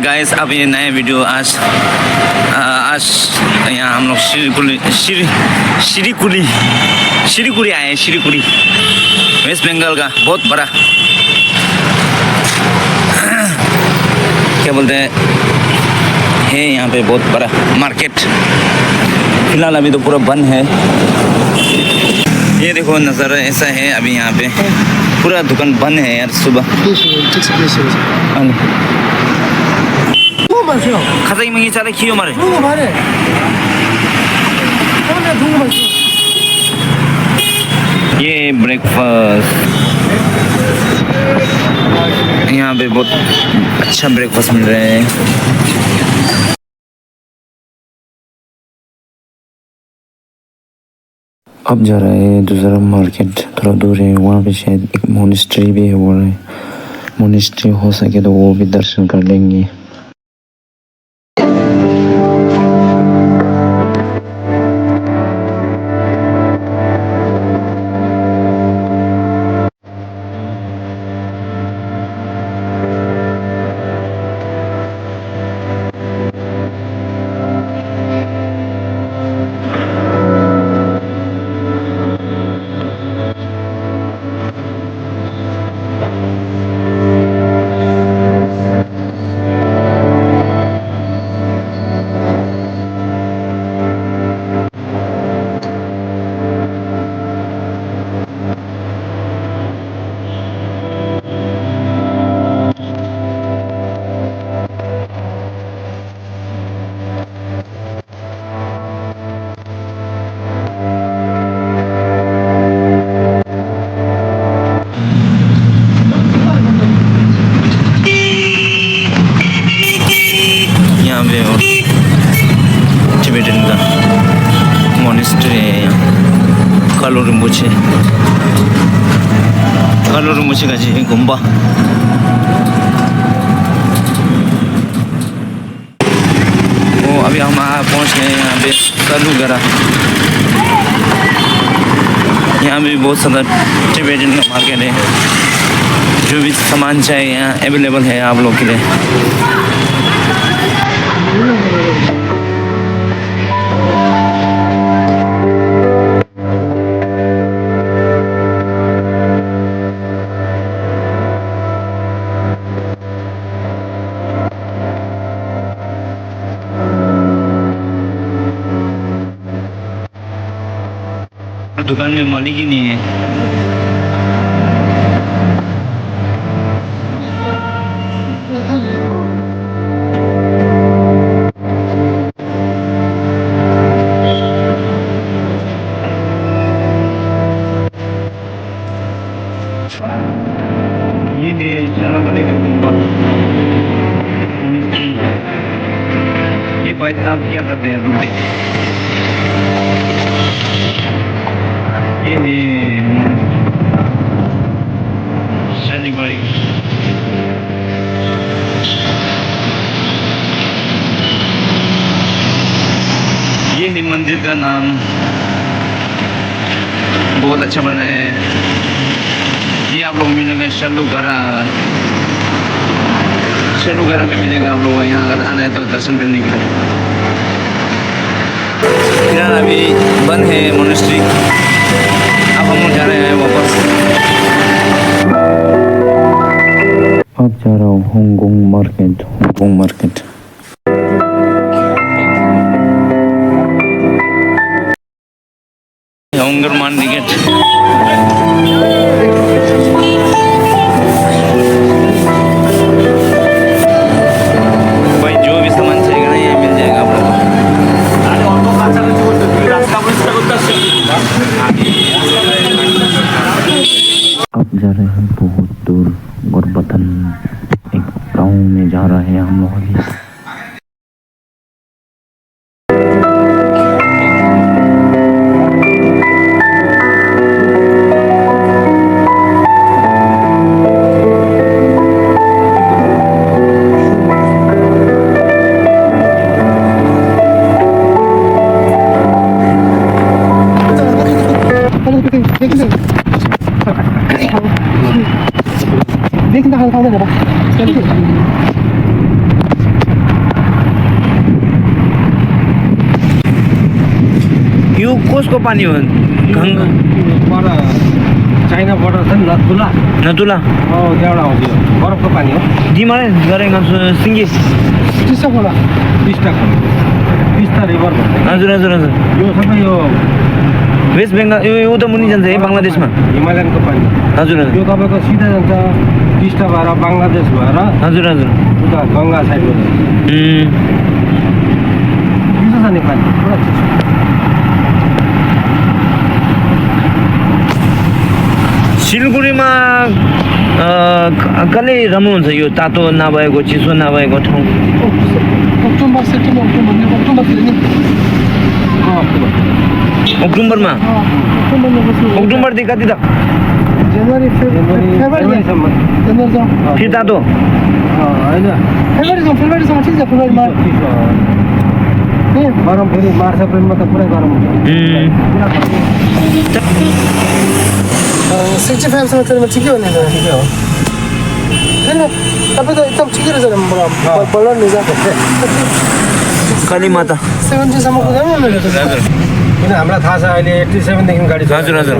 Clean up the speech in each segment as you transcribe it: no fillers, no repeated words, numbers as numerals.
Guys, अब ये नया वीडियो आज यहाँ हम लोग शिरीकुड़ी आए हैं। शिरीकुड़ी वेस्ट बंगाल का बहुत बड़ा क्या बोलते हैं है यहाँ पे बहुत बड़ा मार्केट। फिलहाल अभी तो पूरा बंद है। ये देखो नज़ारा ऐसा है अभी यहाँ पे पूरा दुकान बंद है यार। सुबह खाजा मंगी चाले खियो मारे ये ब्रेकफास्ट यहाँ पे बहुत अच्छा ब्रेकफास्ट मिल रहा है। अब जा रहा है दूसरा मार्केट, थोड़ा दूर है। वहाँ पे शायद एक मोनेस्ट्री भी है। वो है मोनेस्ट्री, हो सके तो वो भी दर्शन कर लेंगे। टिबेटन का मोनेस्ट्री है यहाँ। कालो रिम्पोछे का जी गुम्बा। वो अभी हम पहुँच गए यहाँ पे सालूगरा। यहाँ भी बहुत सारा टिबेटन का मार्केट है। जो भी सामान चाहिए यहाँ अवेलेबल है आप लोग के लिए। दुकान में मालिक ही नहीं है। ये भाई साहब क्या करते हैं रूम में? ये है मंदिर का नाम, बहुत अच्छा बना है। ये आप लोग मिलेंगे सालूगरा में मिलेगा आप लोग। यहाँ अगर आना है तो दर्शन करने के लिए। फिलहाल अभी बंद है मोनेस्ट्री। अब हम जा रहे हैं वापस। अब जा रहा हूँ हांगकांग मार्केट। हांगकांग मार्केट भाई जो भी सामान चाहिए ना यहाँ मिल जाएगा आप लोगों को। अब जा रहे हैं बहुत दूर गुरबथन, एक गाँव में जा रहा है हम लोग अभी। कसको पानी हो गङ्गा पर चाइना बोर्डर छ नि नथुला नतुला त्यहाँबाट आउँछ यो बरफको पानी हो दिमाले गरेको सिङ्गे टिस्टा खोला टिस्टा रिभर भन्छ हजुर हजुर हजुर यो सबै यो वेस्ट बेङ्गाल यो उता मुनि जान्छ है बङ्गलादेशमा हिमालयनको पानी हजुर हजुर यो तपाईँको सिधा जान्छ टिस्टा भएर बङ्गलादेश भएर हजुर हजुर उता गङ्गा साइडमा चिसो छ नि पानी पुरा चिसो सिलगढीमा कहिले राम्रो हुन्छ यो तातो नभएको चिसो नभएको ठाउँ अक्टोबर सेप्टेम्बर अक्टोबरतिर नि अक्टोबरमा अक्टोबरदेखि कति तक जनवरी जनवरीसम्म फेरि तातो होइन फेब्रुअरीसम्म ठिक छ फेब्रुअरीमा गरम फेरि मार्च अप्रिलमा त पुरै गरम हुन्छ 65सम्म तेलमा ठिकै हो नि ठिकै हो होइन तपाईँ त एकदम ठिकै रहेछ नि बल्ल नि कलिमा त 70सम्म कुदाउनु नि किन हामीलाई थाहा छ अहिले 87 देखि गाडी हजुर हजुर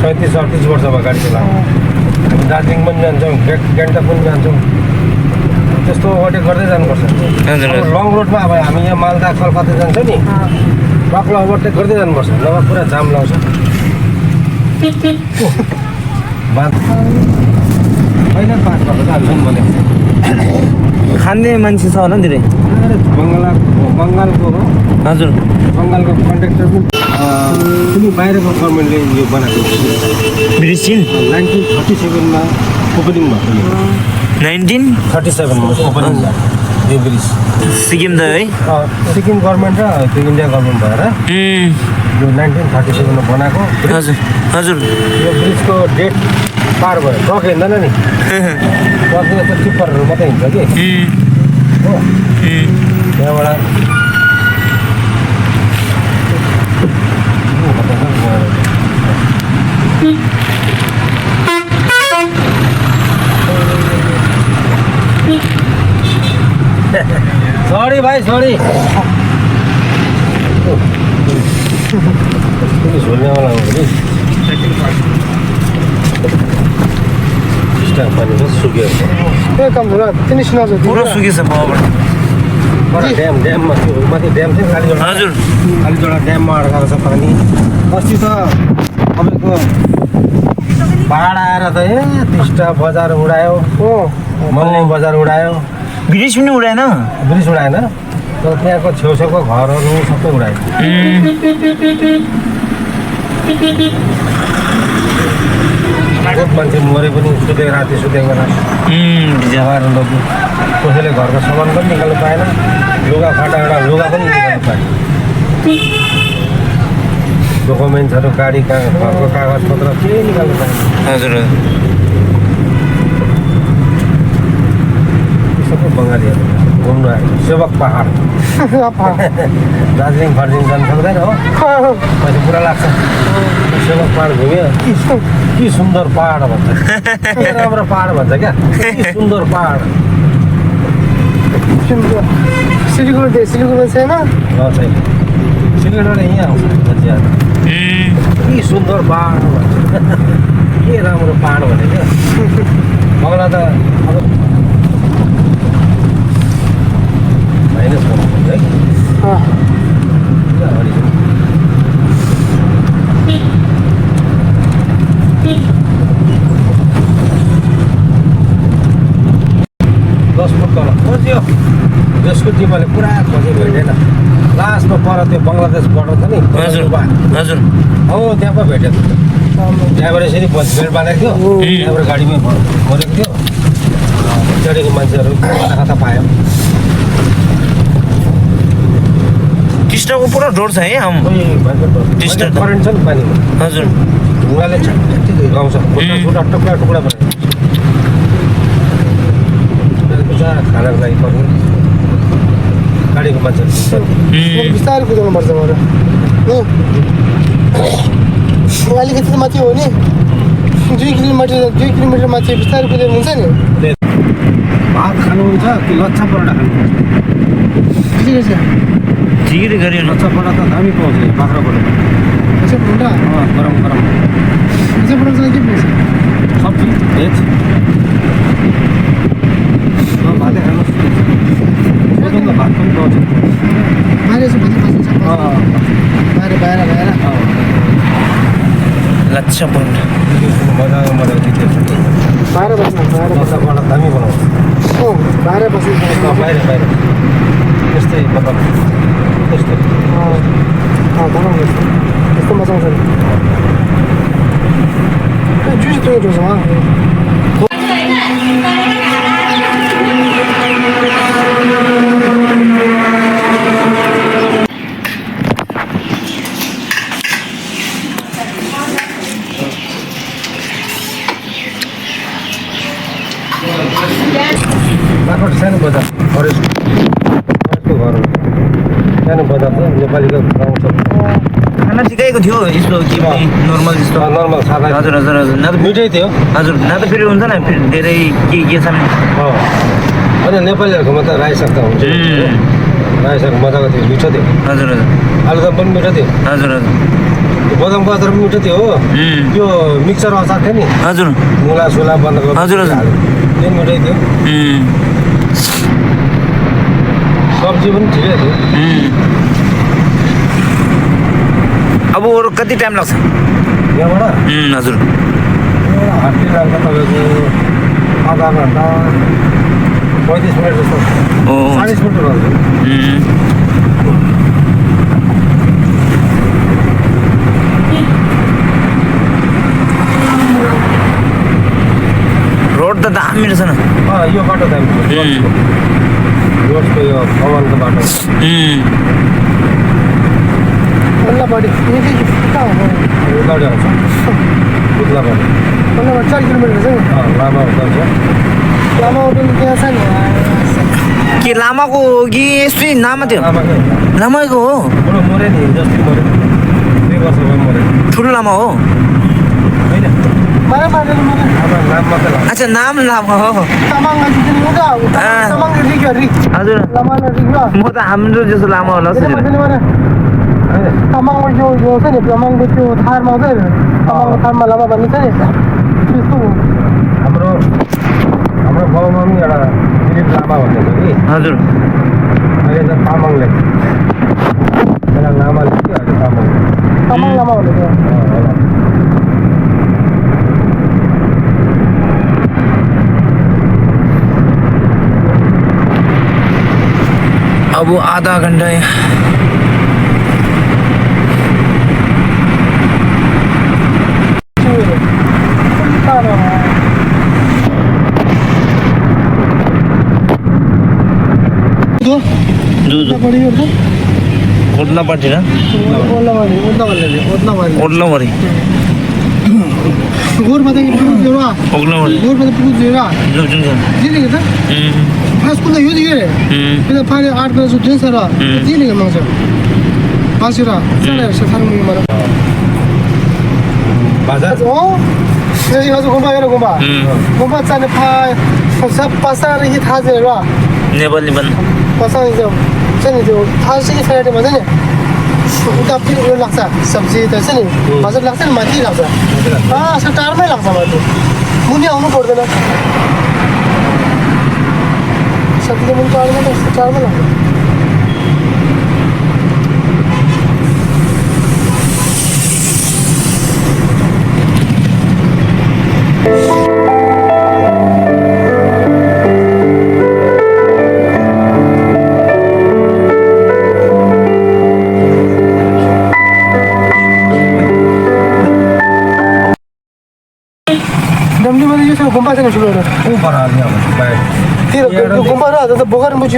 37-38 वर्षमा गाडी चलाएको हामी दार्जिलिङ पनि जान्छौँ गान्तोक पनि जान्छौँ त्यस्तो ओभरटेक गर्दै जानुपर्छ हजुर हजुर लङ रोडमा अब हामी यहाँ मालदा कलकत्ता जान्छौँ नि ट्रकलाई ओभरटेक गर्दै जानुपर्छ नभए पुरा जाम लाउँछ पहिला पास भएको त हाल्छौँ भने खाने मान्छे छ होला नि धेरै बङ्गालको हो हजुर बङ्गालको कन्ट्र्याक्टर पनि कुनै बाहिरको गभर्मेन्टले यो बनाएको ब्रिज 1937मा ओपनिङ भएको यो 1937 37मा ओपनिङ यो ब्रिज सिक्किम त है सिक्किम गभर्मेन्ट र त्यो इन्डिया गभर्मेन्ट भएर यो 1937मा बनाएको हजुर हजुर यो ब्रिजको डेट पार भयो ट्रक हिँड्दैन नि ट्रक यस्तो टिप्परहरू मात्रै हिँड्छ कि हो त्यहाँबाट सरी भाइ सरी झुल्नेवाला हो कि स्टाफ पानी पनि सुक्यो ए कम होला तिनी सुनाउँछ पुरो सुकेछ पावाबाट ड्याममा त्यो माथि ड्याम थियो कालीझोडा हजुर कालीझोडा ड्याममा अड्काएको छ पानी अस्ति त तपाईँको बाढ आएर त टिस्टा बजार उडायो हो मल्ली बजार उडायो ब्रिज पनि उडाएन ब्रिज उडाएन तर त्यहाँको छेउछेउको घरहरू सबै उडायो बहुत मान्छे मरे पनि सुतेको राति सुतेको जगाएर लग्यो कसैले घरको सामान पनि निकाल्नु पाएन लुगा फाटा लुगा पनि निकाल्नु पाएन डकुमेन्ट्सहरू गाडी घरको कागजपत्र केही निकाल्नु पाएन हजुर सबै बङ्गालीहरू घुम्नु आयो सेवक पहाड दार्जिलिङ फर्जिङ जानु सक्दैन हो पैसा पुरा लाग्छ सेवक पहाड घुम्यो कि सुन्दर पहाड भन्छ के राम्रो पहाड भन्छ क्या कि सुन्दर पहाड सिलगढीमा छैन छैन सिलगढीबाट यहाँ आउँछ कि सुन्दर पहाड भन्छ के राम्रो पहाड भने क्या मलाई त अब माइनस गर्नु है 10 फुट तल खोज्यो जसको टिमले पुरा खोज्यो भेटेन लास्टमा पर त्यो बङ्गलादेश बोर्डर छ नि हजुर हजुर हो त्यहाँ पो भेट्यो त्यहाँबाट यसरी भेट बनाएको थियो त्यहाँबाट गाडीमै मरेको थियो चढेको मान्छेहरू कता पायो टिस्टाको पुरा डर छ है टिस्टा करेन्ट छ नि पानीमा हजुर ढुङ्गाले छ्याट्टै गाउँछ टुक्रा टुक्रा टुक्रा बनायो खानाको लागि पर्ने गाडीको मान्छेहरू बिस्तारै कुदाउनु पर्छ मलाई अलिकति माथि हो नि 2 किलोमिटर माथि बिस्तारै कुदाउनु हुन्छ नि भात खानुहुन्छ कि लच्छा पराठा खानु ठिकै गऱ्यो लच्छा पराठा त दामी पाउँछ बाख्राकोटमा अच्छा पुरा गरम गरम अच्छा पुरा चाहिँ के पाउँछ सब्जी भेज भातै खानुहोस् सोधौँ भात पनि पाउँछ बाहिर चाहिँ बस्नु बस्नु बाहिर बाहिर बाहिर लच्छा परोठा मजा बाहिर बस्नु बाहिर मजाबाट दामी बनाउँछ बाहिर बस्नु बाहिर बाहिर त्यस्तै मतलब त्यस्तै बनाउनु यस्तो मजा आउँछ नि जुस त्यो जुस बाख्राकोट सानो बजार फरेस्टको घर हो सानो बजार छ नेपालीको गाउँ छ खाना ठिकैको थियो यस्तो के पनि नर्मल जस्तो नर्मल सादा हजुर हजुर हजुर न त मिठै थियो हजुर न त फेरि हुन्छ न फेरि धेरै के छन् अनि नेपालीहरूकोमा त रायो साग त हुन्छ रायो साग मजाको थियो मिठो थियो हजुर हजुर आलुदम पनि मिठो थियो हजुर हजुर बदामको अचार पनि मिठो थियो हो त्यो मिक्सर अचार थियो नि हजुर मुला सुला बन्दाको हजुर, हजुर। त्यो मिठै थियो सब्जी पनि ठिकै थियो अब अरू कति टाइम लाग्छ यहाँबाट हजुर हात्ती लाग्छ तपाईँको आधा घन्टा 35 मिनट जस्तो ओ 40 मिनट लाग्छ रोड त दामी रहेछ न यो बाटो दामी रोडको यो कमानको बाटो ओद्लाबाडी यही कहाँ हो उताबाट आउँछ उताबाट ओद्लाबाडी 4 किलोमिटर छ नि लामा होटल छ लामा होटल त्यहाँ छ नि के लामाको हो कि यस्तै नाम थियो लामाकै लामाको हो बडो मऱ्यो नि जस्तै मऱ्यो 2 वर्ष भयो मऱ्यो ठुलो लामा हो होइन मारा मारेर मारा नाम मात्रै लाग्छ अच्छा नाम लामा हो तामाङ मान्छे उता तामाङ रिक हजुर लामा रिक र म त हाम्रो जस्तो लामा होला त्यसले सोचेर मारा तामाङको यो छ नि तामाङको त्यो थारमा आउँछ नि तामाङको थारमा लामा भन्ने छ नि त्यस्तो हो हाम्रो गाउँमा पनि एउटा दिलीप लामा भन्ने छ कि हजुर अहिले त तामाङले पहिला लामाले थियो अहिले तामाङले तामाङ लामा भन्ने थियो होला अब आधा घन्टा ओद्लाबाडी ना ओद्लाबाडी गोरबाट पुग्यो ओद्लाबाडी गोरबाट पुग्यो जुन दिने त खास कुरो यो दिए किन पानी 8 बजे सुत्यो सर दिने मान्छ बासिरा चले सथार मुनि मर बाजार हो यही आज गुम्बा गएर गुम्बा चाने पाए सब पासार हि थाहा छ र नेपाली बन पासा जो चाहिँ त्यो थाहा छ कि फ्राइडे भन्छ नि उता फेरि उयो लाग्छ सब्जी त छ नि बजार लाग्छ नि माथि लाग्छ टाढमै लाग्छ माथि मुनि आउनु पर्दैन सब्जी मुनि टाढमै लाग्छ गुम्बा छैन ठुलो एउटा त्यो गुम्बा र त बोकर मुछि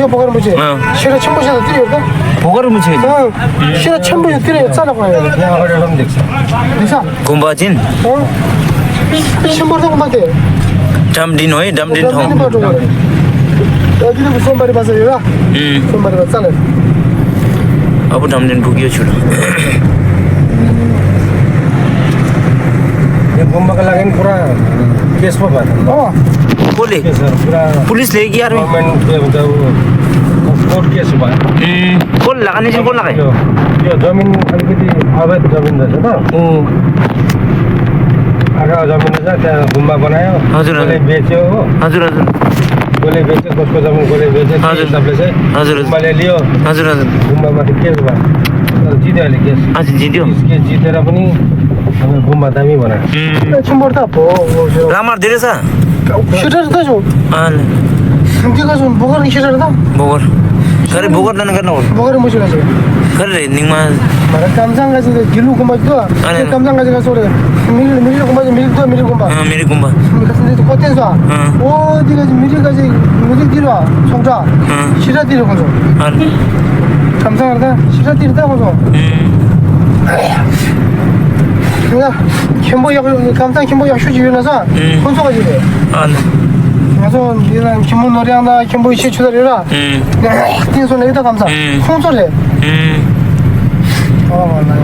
सेरा छम्बु छ त्यो त भोगर मुछे सेरा छम्बु त्यो चला पायो यहाँ अगाडि एउटा पनि देख्छ दिसा गुम्बा छिन् छम्बु त गुम्बा थियो डमडिन है डमडिन ठाउँ अघिल्लो सोमबारे बजार हेर सोमबारे बजार चल अब डमडिन पुग्यो छोटो यो गुम्बाको लागि पनि पुरा केसमा भयो हो कसले पुरा पुलिसले कि यार गभर्मेन्ट के भन्छ कोर्ट केस भयो कल लगाने चाहिँ कल लगाए यो जमिन अलिकति अवैध जमिन रहेछ त ओ आगा जमिन रहेछ त्यहाँ गुम्बा बनायो हजुर, कसले हजुर। बेच्यो हो हजुर हजुर कसले बेच्यो कसको जमिन कसले बेच्यो त्यो हजुर। हिसाबले चाहिँ हजुर, हजुर। गुम्बाले लियो हजुर हजुर गुम्बामाथि केस भयो तर जित्यो अहिले केस अच्छा जित्यो केस जितेर पनि अब गुम्बा दामी बनायो एकछिन बढ्दा भयो रामर धेरै छ सिटर त छु दिएको छु बोकर सिटर त बोगर खरे बोगर नन गर्न हो बोकर मुसिला छु खरे निङमा Mara kamsang kasi gilu kumba itu, kamsang kasi kasi orang mil kumba mil kumba. मेरे गुम्बा Kasi itu koten so. Oh, dia kasi mil gilu, songja. Sira diru koso. Kamsang ada, sira diru dah koso. Ya, kamsang kimbo yak shuji yuna sa, konso kasi deh. Kaso dia kimbo noriang da kimbo isi chuda rira. Dia so lagi dah kamsang, konso deh. Oh, mana?